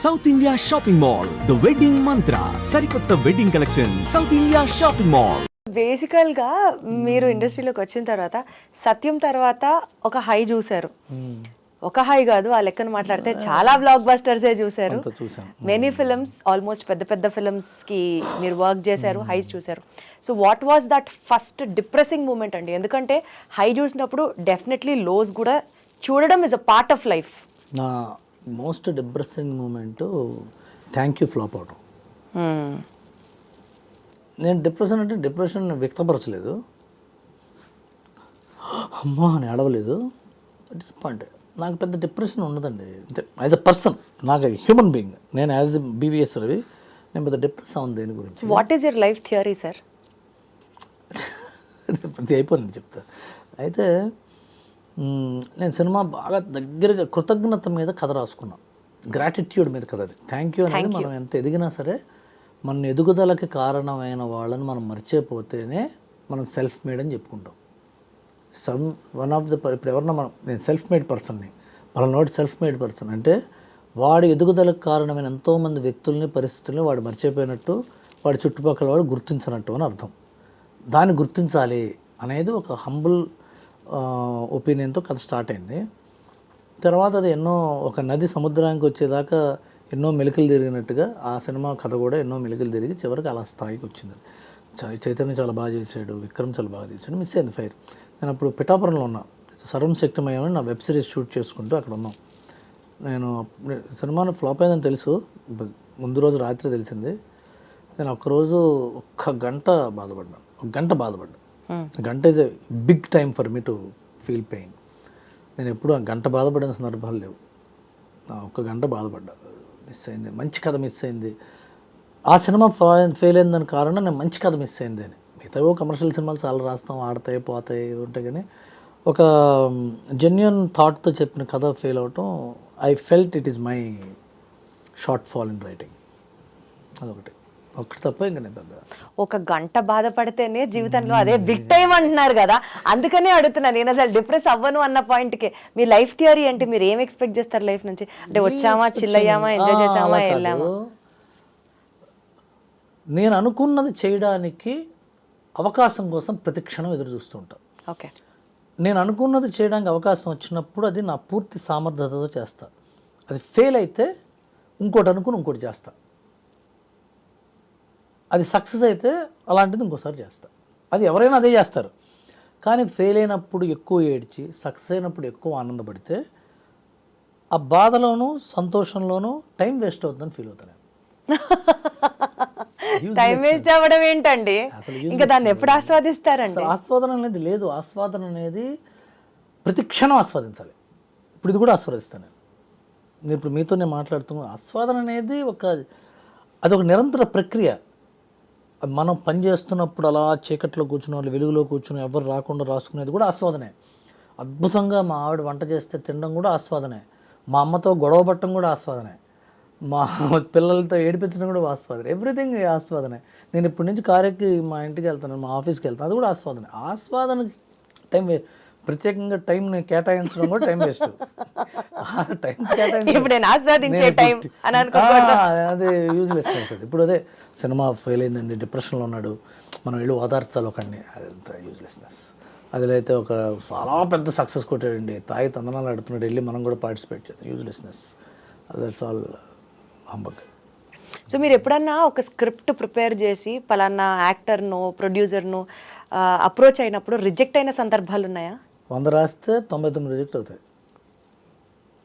South India shopping mall the wedding మంత్ర సరికొత్త wedding collection south India shopping mall. బేసికల్గా మీరు ఇండస్ట్రీలోకి వచ్చిన తర్వాత సత్యం తర్వాత ఒక హై చూశారు. ఒక హై కాదు, ఆ లెక్కన మాట్లాడితే చాలా బ్లాక్ బస్టర్సే చూశారు. మెనీ ఫిల్మ్స్, ఆల్మోస్ట్ పెద్ద పెద్ద ఫిల్మ్స్కి మీరు వర్క్ చేశారు, హైస్ చూశారు. So what was that first depressing moment అండి? ఎందుకంటే హై చూసినప్పుడు డెఫినెట్లీ లోస్ కూడా చూడడం is a part of life. నా most depressing moment thank you flop అవడం. నేను డిప్రెషన్ వ్యక్తపరచలేదు, అమ్మా అని అడవలేదు, డిసప్పాయింటెడ్. నాకు పెద్ద డిప్రెషన్ ఉండదండి యాజ్ అ పర్సన్, నాకు హ్యూమన్ బీయింగ్. నేను యాజ్ బీవీఎస్ రవి, నేను పెద్ద డిప్రెస్ అవును దేని గురించి. What is your life theory sir? ప్రతి అయిపోయింది చెప్తా. అయితే నేను సినిమా బాగా దగ్గరగా కృతజ్ఞత మీద కథ రాసుకున్నాను, గ్రాటిట్యూడ్ మీద కథ. అది థ్యాంక్ యూ అనేది మనం ఎంత ఎదిగినా సరే మన ఎదుగుదలకి కారణమైన వాళ్ళని మనం మర్చిపోతేనే మనం సెల్ఫ్ మేడ్ అని చెప్పుకుంటాం. వన్ ఆఫ్ ద ఇప్పుడు ఎవరన్నా నేను సెల్ఫ్ మేడ్ పర్సన్ని, నోటి సెల్ఫ్ మేడ్ పర్సన్ అంటే వాడి ఎదుగుదలకు కారణమైన ఎంతోమంది వ్యక్తుల్ని, పరిస్థితుల్ని వాడు మర్చిపోయినట్టు, వాడి చుట్టుపక్కల వాడు గుర్తించినట్టు అని అర్థం. దాన్ని గుర్తించాలి అనేది ఒక హంబుల్ ఒపీనియన్తో కథ స్టార్ట్ అయింది. తర్వాత అది ఎన్నో, ఒక నది సముద్రానికి వచ్చేదాకా ఎన్నో మెలికలు తిరిగినట్టుగా ఆ సినిమా కథ కూడా ఎన్నో మెలికలు తిరిగి చివరికి అలా స్థాయికి వచ్చింది. చైతన్య చాలా బాగా చేశాడు, విక్రమ్ చాలా బాగా చేశాడు. మిస్ అయింది ఫైర్. నేను అప్పుడు పిఠాపురంలో ఉన్నా, సర్వం శక్తిమయమని నా వెబ్ సిరీస్ షూట్ చేసుకుంటూ అక్కడ ఉన్నాం. నేను సినిమాను ఫ్లాప్ అయిందని తెలుసు, ముందు రోజు రాత్రి తెలిసింది. నేను ఒక్కరోజు ఒక్క గంట బాధపడ్డా. గంట is a big time for me to feel pain. నేను ఎప్పుడు ఆ గంట బాధపడిన సందర్భాలు లేవు. ఒక్క గంట బాధపడ్డా, మిస్ అయింది, మంచి కథ మిస్ అయింది. ఆ సినిమా ఫెయిల్ అయిందని కారణం నేను మంచి కథ మిస్ అయింది అని. మిగతావో కమర్షియల్ సినిమాలు చాలా రాస్తాం, ఆడతాయి పోతాయి ఉంటాయి, కానీ ఒక జెన్యున్ థాట్తో చెప్పిన కథ ఫెయిల్ అవటం, I felt it is my short fall in writing. అదొకటి తప్ప ఇంకా నేను పెద్ద. ఒక గంట బాధపడితేనే జీవితంలో అదే బిగ్ టైం అంటున్నారు కదా, అందుకనే అడుగుతున్నాను. నేను అసలు డిప్రెస్ అవ్వను అన్న పాయింట్కి మీ లైఫ్ థియరీ ఏంటి? మీరు ఏం ఎక్స్పెక్ట్ చేస్తారు లైఫ్ నుంచి? అంటే వచ్చామా, చిల్ అయ్యామా, ఎంజాయ్ చేసామా, వెళ్ళామా? నేను అనుకున్నది చేయడానికి అవకాశం కోసం ప్రతి క్షణం ఎదురు చూస్తూ ఉంటాను. ఓకే, నేను అనుకున్నది చేయడానికి అవకాశం వచ్చినప్పుడు అది నా పూర్తి సామర్థ్యతతో చేస్తా. అది ఫెయిల్ అయితే ఇంకోటి చేస్తా. అది సక్సెస్ అయితే అలాంటిది ఇంకోసారి చేస్తా. అది ఎవరైనా అదే చేస్తారు. కానీ ఫెయిల్ అయినప్పుడు ఎక్కువ ఏడ్చి, సక్సెస్ అయినప్పుడు ఎక్కువ ఆనందపడితే ఆ బాధలోనూ సంతోషంలోనూ టైం వేస్ట్ అవుతుందని ఫీల్ అవుతాను. టైం వేస్ట్ అవ్వడం ఏంటండి? ఇంకా దాన్ని ఎప్పుడు ఆస్వాదిస్తారండి? ఆస్వాదన అనేది లేదు. ఆస్వాదన అనేది ప్రతి క్షణం ఆస్వాదించాలి. ఇప్పుడు ఇది కూడా ఆస్వాదిస్తాను నేను ఇప్పుడు మీతో నేను మాట్లాడుతున్నాను. ఆస్వాదన అనేది అదొక నిరంతర ప్రక్రియ. మనం పని చేస్తున్నప్పుడు అలా చీకట్లో కూర్చున్న వాళ్ళు, వెలుగులో కూర్చుని ఎవరు రాకుండా రాసుకునేది కూడా ఆస్వాదనే. అద్భుతంగా మా ఆవిడ వంట చేస్తే తినడం కూడా ఆస్వాదనే. మా అమ్మతో గొడవ పట్టడం కూడా ఆస్వాదనే. మా పిల్లలతో ఏడిపించడం కూడా ఆస్వాదనే. ఎవ్రీథింగ్ ఆస్వాదనే. నేను ఇప్పటి నుంచి కారెక్కి మా ఇంటికి వెళ్తాను, మా ఆఫీస్కి వెళ్తాను, అది కూడా ఆస్వాదనే. ఆస్వాదనకి టైం ప్రత్యేకంగా టైం కేటాయించడం కూడా టైం వేస్ట్. టైం అదే యూజ్లెస్నెస్. అది ఇప్పుడు అదే సినిమా ఫెయిల్ అయిందండి, డిప్రెషన్లో ఉన్నాడు, మనం వెళ్ళి ఓదార్చాలి ఒకడిని, అదంత యూజ్లెస్నెస్. అదిలైతే ఒక చాలా పెద్ద సక్సెస్ కొట్టాడండి, తాయి తందనాలు ఆడుతున్నాడు, వెళ్ళి మనం కూడా పార్టిసిపేట్ చేద్దాం, uselessness. That's all humbug. So మీరు ఎప్పుడన్నా ఒక స్క్రిప్ట్ ప్రిపేర్ చేసి పలానా యాక్టర్ను, ప్రొడ్యూసర్ను అప్రోచ్ అయినప్పుడు రిజెక్ట్ అయిన సందర్భాలు ఉన్నాయా? 100 రాస్తే 99 రిజెక్ట్ అవుతాయి.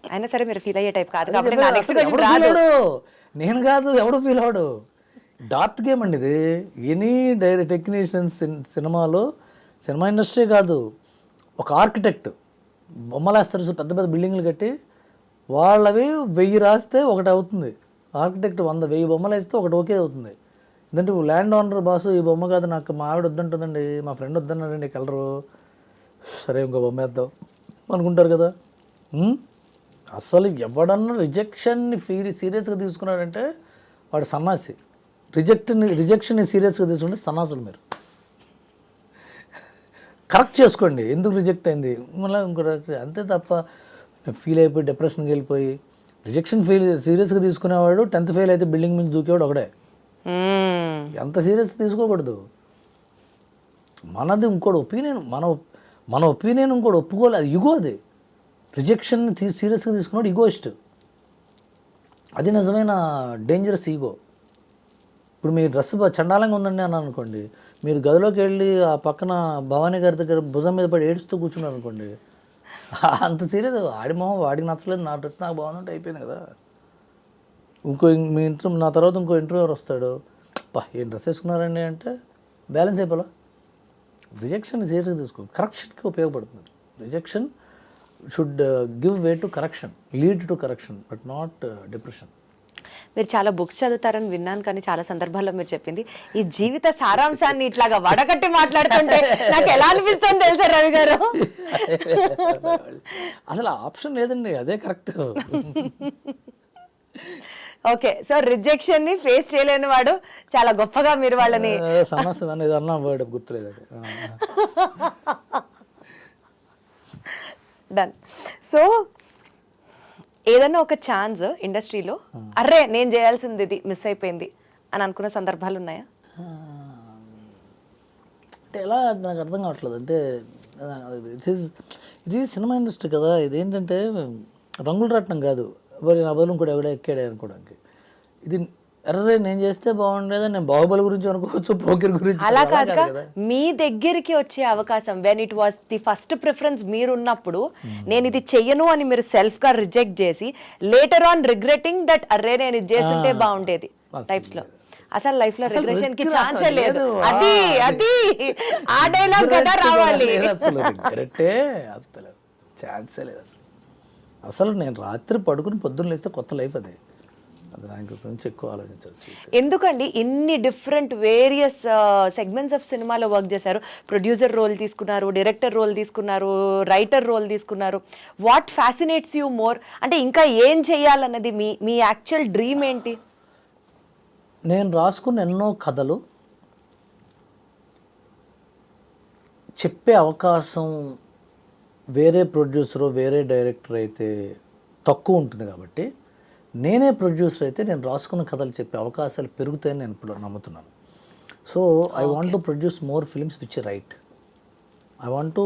అయినా సరే మీరు ఫీల్ అయ్యే టైప్ కాదు. నేను కాదు, ఎవడు ఫీల్ అవడు. డార్ట్ గేమ్ అండి ఇది. ఎనీ టెక్నీషియన్స్ సినిమాలో, సినిమా ఇండస్ట్రీ కాదు, ఒక ఆర్కిటెక్ట్ బొమ్మలు వేస్తారు, పెద్ద పెద్ద బిల్డింగ్లు కట్టి, వాళ్ళవి 1000 రాస్తే ఒకటి అవుతుంది. ఆర్కిటెక్ట్ 100 బొమ్మలు వేస్తే ఒకటి ఓకే అవుతుంది. ఎందుకంటే ల్యాండ్ ఓనర్ బాసు, ఈ బొమ్మ కాదు నాకు, మా ఆవిడ వద్దంటుందండి, మా ఫ్రెండ్ వద్దన్నాడండి కలరు, సరే ఇంకో బొమ్మ వేద్దాం అనుకుంటారు కదా. అసలు ఎవడన్నా రిజెక్షన్ని సీరియస్గా తీసుకున్నాడంటే వాడు సన్నాసి. రిజెక్షన్ని సీరియస్గా తీసుకుంటే సన్నాసులు. మీరు కరెక్ట్ చేసుకోండి, ఎందుకు రిజెక్ట్ అయింది, మళ్ళీ ఇంకో అంతే తప్ప ఫీల్ అయిపోయి డిప్రెషన్కి వెళ్ళిపోయి రిజెక్షన్ సీరియస్గా తీసుకునేవాడు 10th ఫెయిల్ అయితే బిల్డింగ్ మీద దూకేవాడు ఒకడే. ఎంత సీరియస్ తీసుకోకూడదు. మనది ఇంకోటి ఒపీనియన్, మన ఒపీనియన్ ఇంకోటి ఒప్పుకోలేదు. అది ఇగో. అది రిజెక్షన్ సీరియస్గా తీసుకున్నాడు ఈగోయిస్ట్. అది నిజమైన డేంజరస్ ఈగో. ఇప్పుడు మీ డ్రెస్ చండాలంగా ఉందండి అని అనుకోండి, మీరు గదిలోకి వెళ్ళి ఆ పక్కన భవానీ గారి దగ్గర భుజం మీద పడి ఏడుస్తూ కూర్చున్నారు అనుకోండి, అంత సీరియస్. ఆడి మొహం వాడికి నచ్చలేదు, నా డ్రెస్ నాకు బాగుందంటే అయిపోయింది కదా. మీ ఇంటర్వ్యూ నా తర్వాత ఇంకో ఇంటర్వ్యూవర్ వస్తాడు, ఏం డ్రెస్ వేసుకున్నారండి అంటే బ్యాలెన్స్ అయిపోలా. రిజెక్షన్ సీరియస్గా తీసుకో, కరెక్షన్కి ఉపయోగపడుతుంది. Rejection should give way to correction, lead to correction, but not depression. మీరు చాలా బుక్స్ చదువుతారని విన్నాను, కానీ చాలా సందర్భాల్లో మీరు చెప్పింది ఈ జీవిత సారాంశాన్ని ఇట్లాగా వడగట్టి మాట్లాడుతుంటే నాకు ఎలా అనిపిస్తుంది తెలుసా రవి గారు? అసలు ఆప్షన్ లేదండి, అదే కరెక్ట్. ఓకే, సో రిజెక్షన్ ని ఫేస్ చేయలేని వాడు చాలా గొప్పగా మీరు వాళ్ళని సమస్య అన్న వర్డ్ గుర్తులేదు. డన్. సో ఏదైనా ఒక ఛాన్స్ ఇండస్ట్రీలో అర్రే నేను చేయాల్సింది ఇది మిస్ అయిపోయింది అని అనుకున్న సందర్భాలు ఉన్నాయా? అంటే ఎలా నాకు అర్థం కావట్లేదు. అంటే ఇది సినిమా ఇండస్ట్రీ కదా, ఇదేంటంటే రంగులు రావటం కాదు, నా బదులు కూడా ఎవడో ఎక్కాడే అనుకోవడానికి. ఇది అర్రే నేను చేస్తే బాగుండేదా, నేను బాహుబలి గురించి అనుకోవచ్చు, పోకిర్ గురించి. అలా కాదుగా, మీ దగ్గరికి వచ్చే అవకాశం when it was the first preference మీరున్నప్పుడు నేను ఇది చెయ్యను అని మీరు సెల్ఫ్ గా రిజెక్ట్ చేసి లేటర్ ఆన్ రిగ్రెటింగ్ దట్ అర్రే నేను ఇది చేస్తుంటే బాగుండేది టైప్స్ లో అసలు లైఫ్ లో రిగ్రెషన్ కి ఛాన్సే లేదు. అది అది ఆ డైలాగ్ కదా రావాలి. అసలు రిగ్రెటే అసలు ఛాన్సే లేదు. అసలు నేను రాత్రి పడుకుని పొద్దున్న లేస్తే కొత్త లైఫ్ అది. దాని గురించి ఎక్కువ ఆలోచించాల్సి. ఎందుకండి ఇన్ని డిఫరెంట్ వేరియస్ సెగ్మెంట్స్ ఆఫ్ సినిమాలో వర్క్ చేశారు? ప్రొడ్యూసర్ రోల్ తీసుకున్నారు, డైరెక్టర్ రోల్ తీసుకున్నారు, రైటర్ రోల్ తీసుకున్నారు. What fascinates you more? అంటే ఇంకా ఏం చేయాలన్నది మీ యాక్చువల్ డ్రీమ్ ఏంటి? నేను రాసుకున్న ఎన్నో కథలు చెప్పే అవకాశం వేరే ప్రొడ్యూసరు వేరే డైరెక్టర్ అయితే తక్కువ ఉంటుంది కాబట్టి, నేనే ప్రొడ్యూసర్ అయితే నేను రాసుకున్న కథలు చెప్పే అవకాశాలు పెరుగుతాయని నేను ఇప్పుడు నమ్ముతున్నాను. So I want to produce more films which right. I want to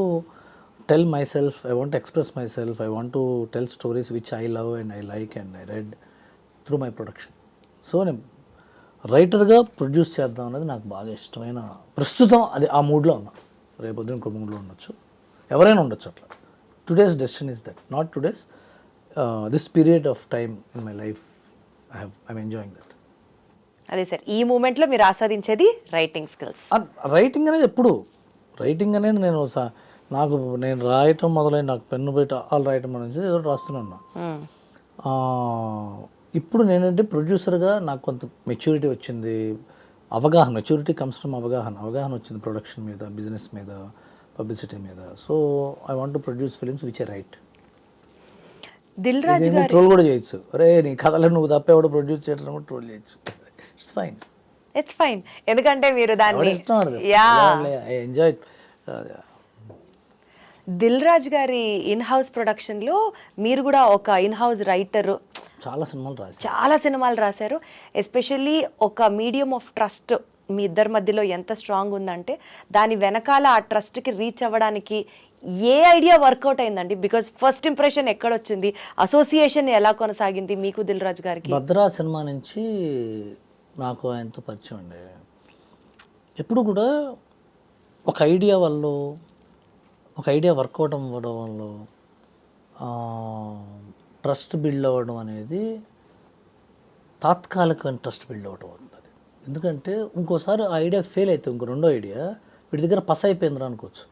tell my self, I want to express my self, I want to tell stories which I love and I like and I read through my production. So నేను రైటర్గా produce చేద్దాం అనేది నాకు బాగా ఇష్టమైన, ప్రస్తుతం అది ఆ మూడ్లో ఉన్నా. రేపొద్దు ఇంకో మూడ్లో ఉండొచ్చు, ఎవరైనా ఉండొచ్చు అట్లా. Today's decision is that, not today's, this period of time in my life I'm enjoying that. అదే సార్, ఈ మూమెంట్లో మీరు ఆస్వాదించేది రైటింగ్ స్కిల్స్. రైటింగ్ అనేది ఎప్పుడు రైటింగ్ అనేది నేను రాయటం మొదలైన నాకు పెన్ను బయట ఆల్ రాయటం అనేది ఏదో రాస్తున్నాను. ఇప్పుడు నేనంటే ప్రొడ్యూసర్గా నాకు కొంత మెచ్యూరిటీ వచ్చింది, అవగాహన. మెచ్యూరిటీ కమ్స్ ఫ్రమ్ అవగాహన వచ్చింది ప్రొడక్షన్ మీద, బిజినెస్ మీద, పబ్లిసిటీ మీద. So I want to produce films which are right. Dil Raju గారు ట్రోల్ కూడా చేయొచ్చు, అరే నీ కథలు నువ్వు తప్పేవాడు ప్రొడ్యూస్ చేయడం కూడా ట్రోల్ చేయొచ్చు. It's fine, it's fine. ఎందుకంటే మీరు దాన్ని ఎంజాయ్. దిల్ రాజు గారి ఇన్ హౌస్ ప్రొడక్షన్లో మీరు కూడా ఒక ఇన్ హౌస్ రైటర్, చాలా సినిమాలు రాశారు. ఎస్పెషల్లీ ఒక మీడియం ఆఫ్ ట్రస్ట్ మీ ఇద్దరి మధ్యలో ఎంత స్ట్రాంగ్ ఉందంటే దాని వెనకాల ఆ ట్రస్ట్కి రీచ్ అవ్వడానికి ఏ ఐడియా వర్కౌట్ అయిందండి? బికాజ్ ఫస్ట్ ఇంప్రెషన్ ఎక్కడొచ్చింది, అసోసియేషన్ ఎలా కొనసాగింది మీకు దిల్ రాజు గారికి? భద్రా సినిమా నుంచి నాకు ఆయనతో పరిచయం అండి. ఎప్పుడు కూడా ఒక ఐడియా వర్కౌట్ అవ్వడం వల్ల ట్రస్ట్ బిల్డ్ అవ్వడం అనేది తాత్కాలికమైన ట్రస్ట్ బిల్డ్ అవ్వడం అవుతుంది. ఎందుకంటే ఇంకోసారి ఆ ఐడియా ఫెయిల్ అయితే ఇంకో రెండో ఐడియా వీటి దగ్గర పస అయిపోయిందిరా అనుకోవచ్చు.